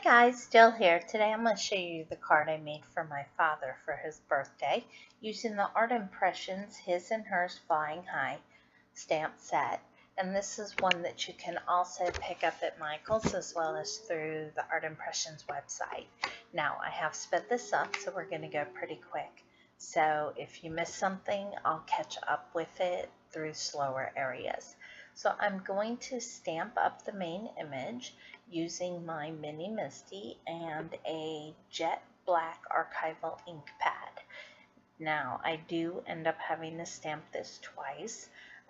guys, still here. Today I'm going to show you the card I made for my father for his birthday using the Art Impressions His and Hers Flying High stamp set. And this is one that you can also pick up at Michael's as well as through the Art Impressions website. Now I have sped this up, so we're going to go pretty quick. So if you miss something, I'll catch up with it through slower areas. So I'm going to stamp up the main image using my mini MISTI and a jet black Archival ink pad. Now I do end up having to stamp this twice.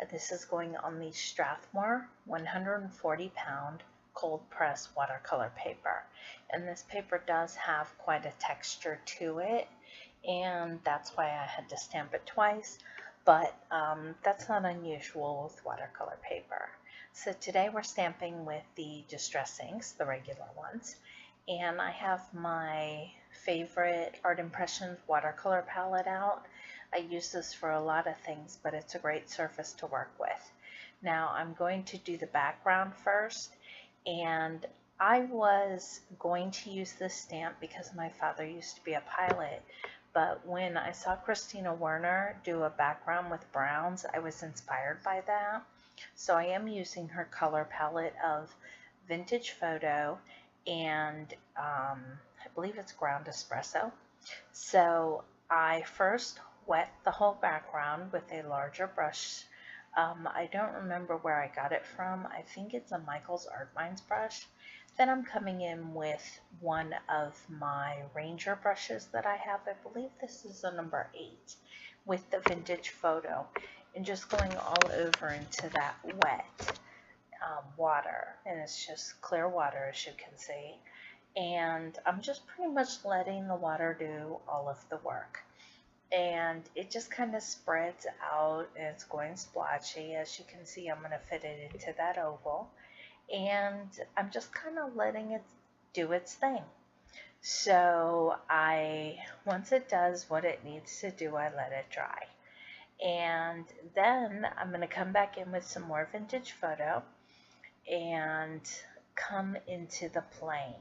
This is going on the Strathmore 140-pound cold press watercolor paper, and this paper does have quite a texture to it, and that's why I had to stamp it twice. But that's not unusual with watercolor paper. So today we're stamping with the Distress inks, the regular ones, and I have my favorite Art Impressions watercolor palette out. I use this for a lot of things, but it's a great surface to work with. Now I'm going to do the background first, and I was going to use this stamp because my father used to be a pilot. But when I saw Christina Werner do a background with browns, I was inspired by that. So I am using her color palette of Vintage Photo and I believe it's Ground Espresso. So I first wet the whole background with a larger brush. I don't remember where I got it from. I think it's a Michael's Art Minds brush. Then I'm coming in with one of my Ranger brushes that I have. I believe this is a number 8 with the Vintage Photo, and just going all over into that wet water. And it's just clear water, as you can see. And I'm just pretty much letting the water do all of the work. And it just kind of spreads out, and it's going splotchy. As you can see, I'm going to fit it into that oval. And I'm just kind of letting it do its thing. So once it does what it needs to do, I let it dry. And then I'm going to come back in with some more Vintage Photo and come into the plane.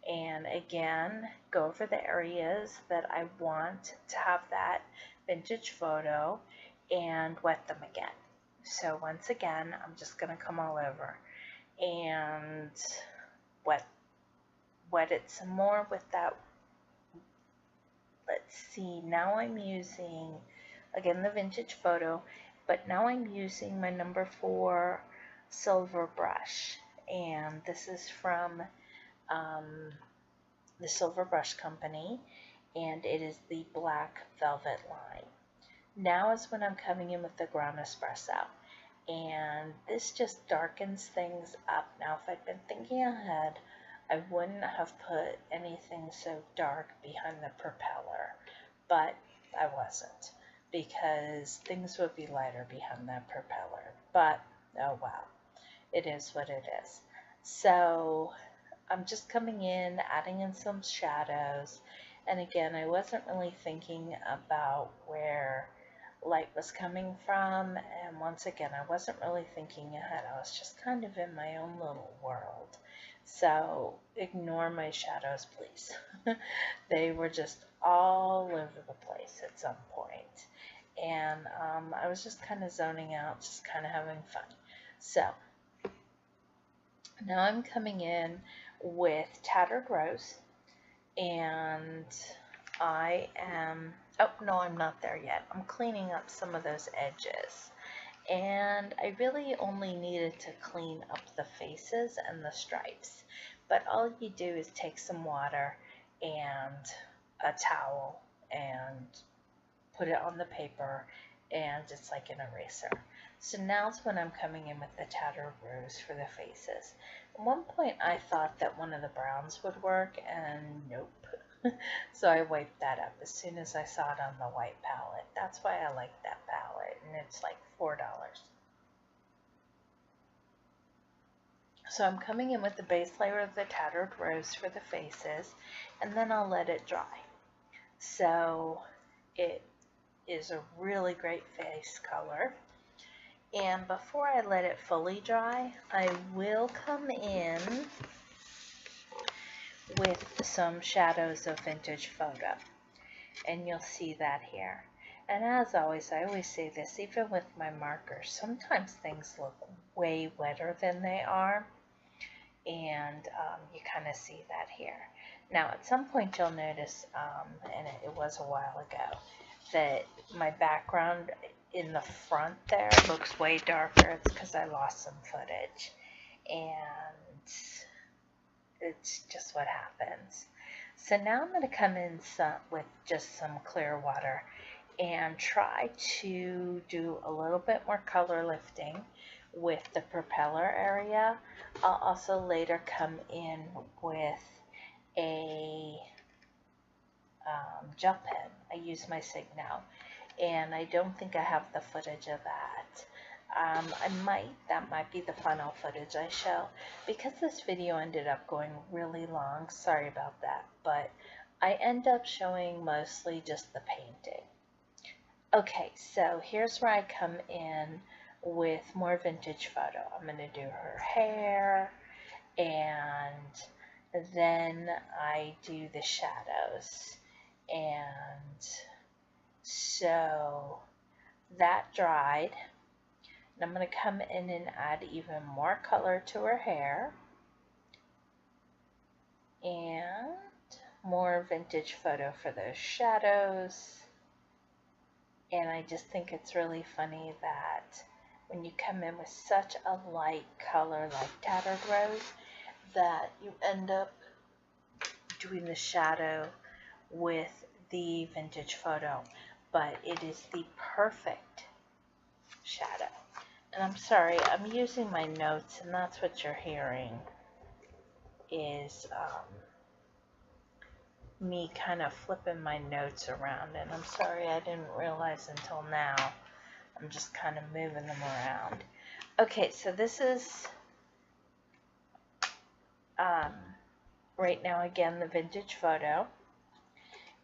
And again, go over the areas that I want to have that Vintage Photo and wet them again. So once again, I'm just going to come all over and wet it some more with that. Let's see, now I'm using again the Vintage Photo, but now I'm using my number 4 silver brush, and this is from the Silver Brush Company, and it is the Black Velvet line. Now is when I'm coming in with the Ground Espresso. And this just darkens things up. Now, if I'd been thinking ahead, I wouldn't have put anything so dark behind the propeller, but I wasn't, because things would be lighter behind that propeller. But, oh well, it is what it is. So I'm just coming in, adding in some shadows, and again, I wasn't really thinking about where light was coming from, and once again, I wasn't really thinking ahead. I was just kind of in my own little world. So ignore my shadows, please. They were just all over the place at some point. And I was just kind of zoning out, just kind of having fun. So now I'm coming in with Tattered Rose, and I am, oh no, I'm not there yet. I'm cleaning up some of those edges, and I really only needed to clean up the faces and the stripes, but all you do is take some water and a towel and put it on the paper, and it's like an eraser. So now is when I'm coming in with the Tattered Rose for the faces. At one point I thought that one of the browns would work, and nope. So I wiped that up as soon as I saw it on the white palette. That's why I like that palette, and it's like $4. So I'm coming in with the base layer of the Tattered Rose for the faces, and then I'll let it dry. So it is a really great face color. And before I let it fully dry, I will come in with some shadows of vintage photo. And you'll see that here. And as always, I always say this, even with my markers, sometimes things look way wetter than they are. And you kind of see that here. Now, at some point you'll notice, and it was a while ago, that my background in the front there looks way darker. It's because I lost some footage. And it's just what happens. So now I'm going to come in with just some clear water and try to do a little bit more color lifting with the propeller area. I'll also later come in with a gel pen. I use my Signo, and I don't think I have the footage of that. That might be the final footage I show. Because this video ended up going really long, sorry about that, but I end up showing mostly just the painting. Okay, so here's where I come in with more vintage photo. I'm going to do her hair, and then I do the shadows. And so that dried. And I'm going to come in and add even more color to her hair. And more vintage photo for those shadows. And I just think it's really funny that when you come in with such a light color like Tattered Rose, that you end up doing the shadow with the vintage photo. But it is the perfect shadow. And I'm sorry, I'm using my notes, and that's what you're hearing is me kind of flipping my notes around. And I'm sorry, I didn't realize until now. I'm just kind of moving them around. Okay, so this is right now again the vintage photo.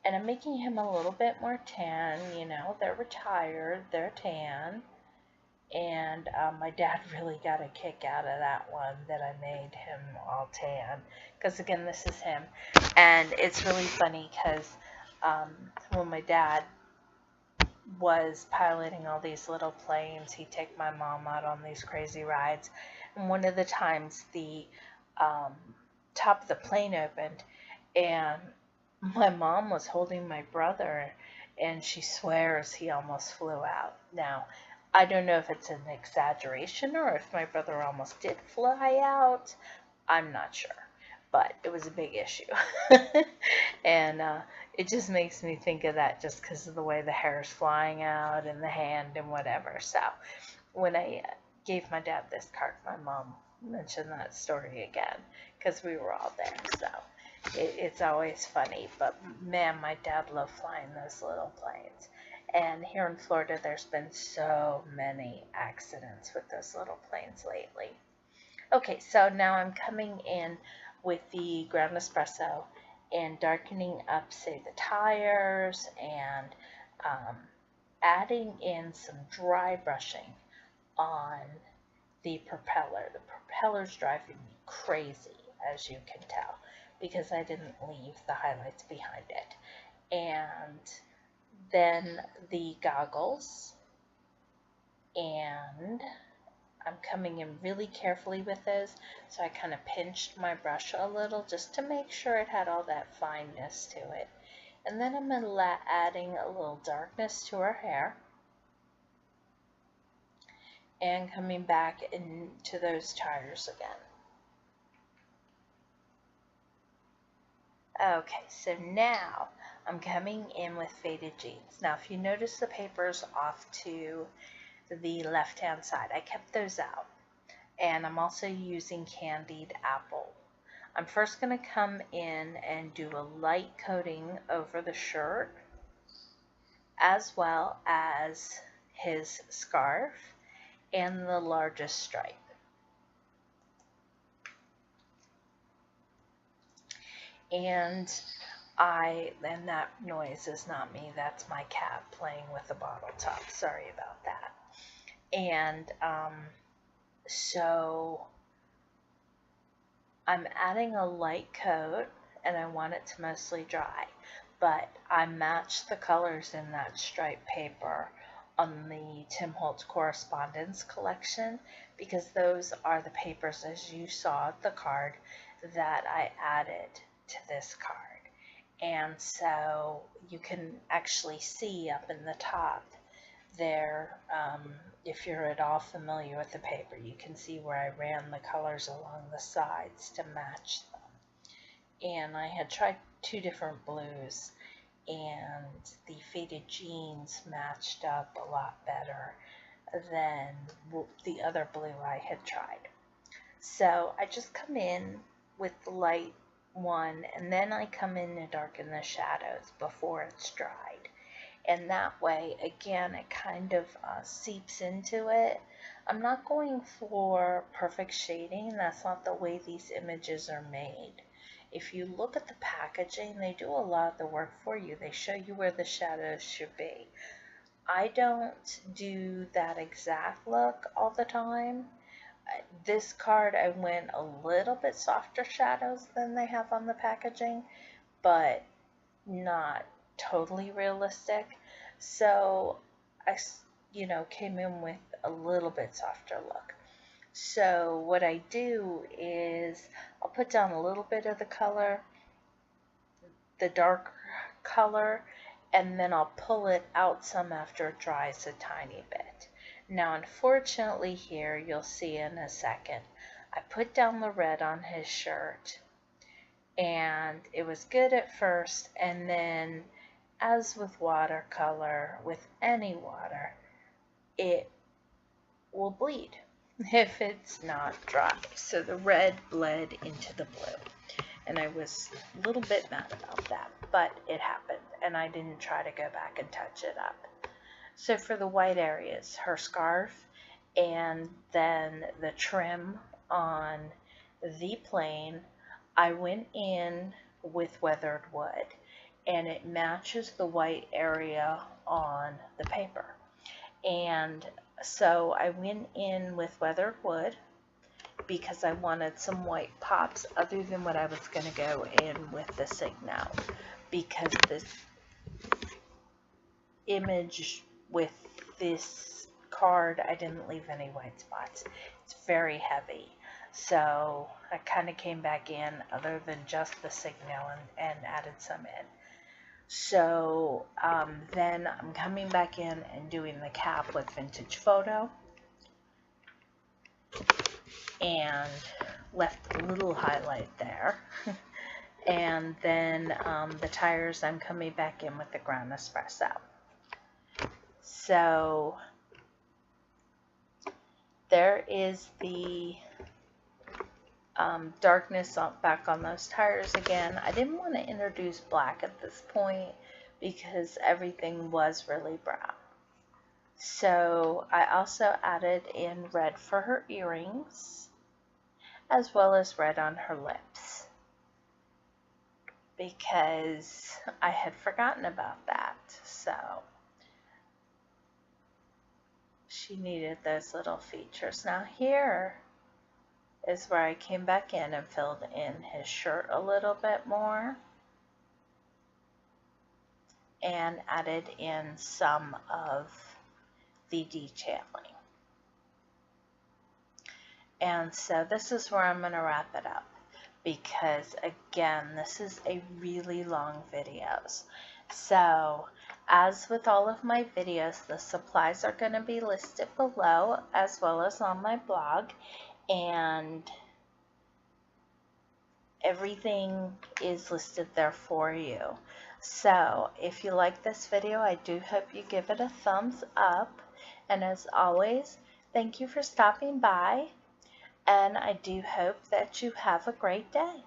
And I'm making him a little bit more tan, you know, they're retired, they're tan. And my dad really got a kick out of that one, that I made him all tan. Because again, this is him. And it's really funny because when my dad was piloting all these little planes, he'd take my mom out on these crazy rides. And one of the times the top of the plane opened, and my mom was holding my brother, and she swears he almost flew out. Now, I don't know if it's an exaggeration or if my brother almost did fly out. I'm not sure, but it was a big issue. And it just makes me think of that just because of the way the hair is flying out and the hand and whatever. So when I gave my dad this card, my mom mentioned that story again because we were all there. So it's always funny. But man, my dad loved flying those little planes. And here in Florida, there's been so many accidents with those little planes lately. Okay, so now I'm coming in with the ground espresso and darkening up, say, the tires, and adding in some dry brushing on the propeller. The propeller's driving me crazy, as you can tell, because I didn't leave the highlights behind it. And then the goggles, and I'm coming in really carefully with those, so I kind of pinched my brush a little just to make sure it had all that fineness to it. And then I'm adding a little darkness to her hair, and coming back into those tires again. Okay, so now I'm coming in with faded jeans. Now, if you notice the papers off to the left-hand side, I kept those out. And I'm also using candied apple. I'm first going to come in and do a light coating over the shirt, as well as his scarf and the largest stripe. And that noise is not me, that's my cat playing with the bottle top. Sorry about that. And so I'm adding a light coat, and I want it to mostly dry. But I matched the colors in that striped paper on the Tim Holtz Correspondence collection, because those are the papers, as you saw the card, that I added to this card. And so you can actually see up in the top there, if you're at all familiar with the paper, you can see where I ran the colors along the sides to match them. And I had tried 2 different blues, and the faded jeans matched up a lot better than the other blue I had tried. So I just come in with the light one, and then I come in to darken the shadows before it's dried. And that way, again, it kind of seeps into it. I'm not going for perfect shading. That's not the way these images are made. If you look at the packaging, they do a lot of the work for you. They show you where the shadows should be. I don't do that exact look all the time. This card, I went a little bit softer shadows than they have on the packaging, but not totally realistic. So I, came in with a little bit softer look. So what I do is I'll put down a little bit of the color, the dark color, and then I'll pull it out some after it dries a tiny bit. Now, unfortunately here, you'll see in a second, I put down the red on his shirt, and it was good at first, and then, as with watercolor, with any water, it will bleed if it's not dry. So the red bled into the blue, and I was a little bit mad about that, but it happened, and I didn't try to go back and touch it up. So for the white areas, her scarf and then the trim on the plane, I went in with weathered wood, and it matches the white area on the paper. And so I went in with weathered wood because I wanted some white pops other than what I was going to go in with the Signo, because this image with this card, I didn't leave any white spots. It's very heavy. So I kind of came back in other than just the Signo and added some in. So then I'm coming back in and doing the cap with Vintage Photo, and left a little highlight there. And then the tires, I'm coming back in with the Ground Espresso. So there is the darkness back on those tires again. I didn't want to introduce black at this point because everything was really brown. So I also added in red for her earrings, as well as red on her lips, because I had forgotten about that. So she needed those little features. Now here is where I came back in and filled in his shirt a little bit more and added in some of the detailing. And so this is where I'm going to wrap it up, because again, this is a really long video. So as with all of my videos, the supplies are going to be listed below as well as on my blog, and everything is listed there for you. So if you like this video, I do hope you give it a thumbs up, and as always, thank you for stopping by, and I do hope that you have a great day.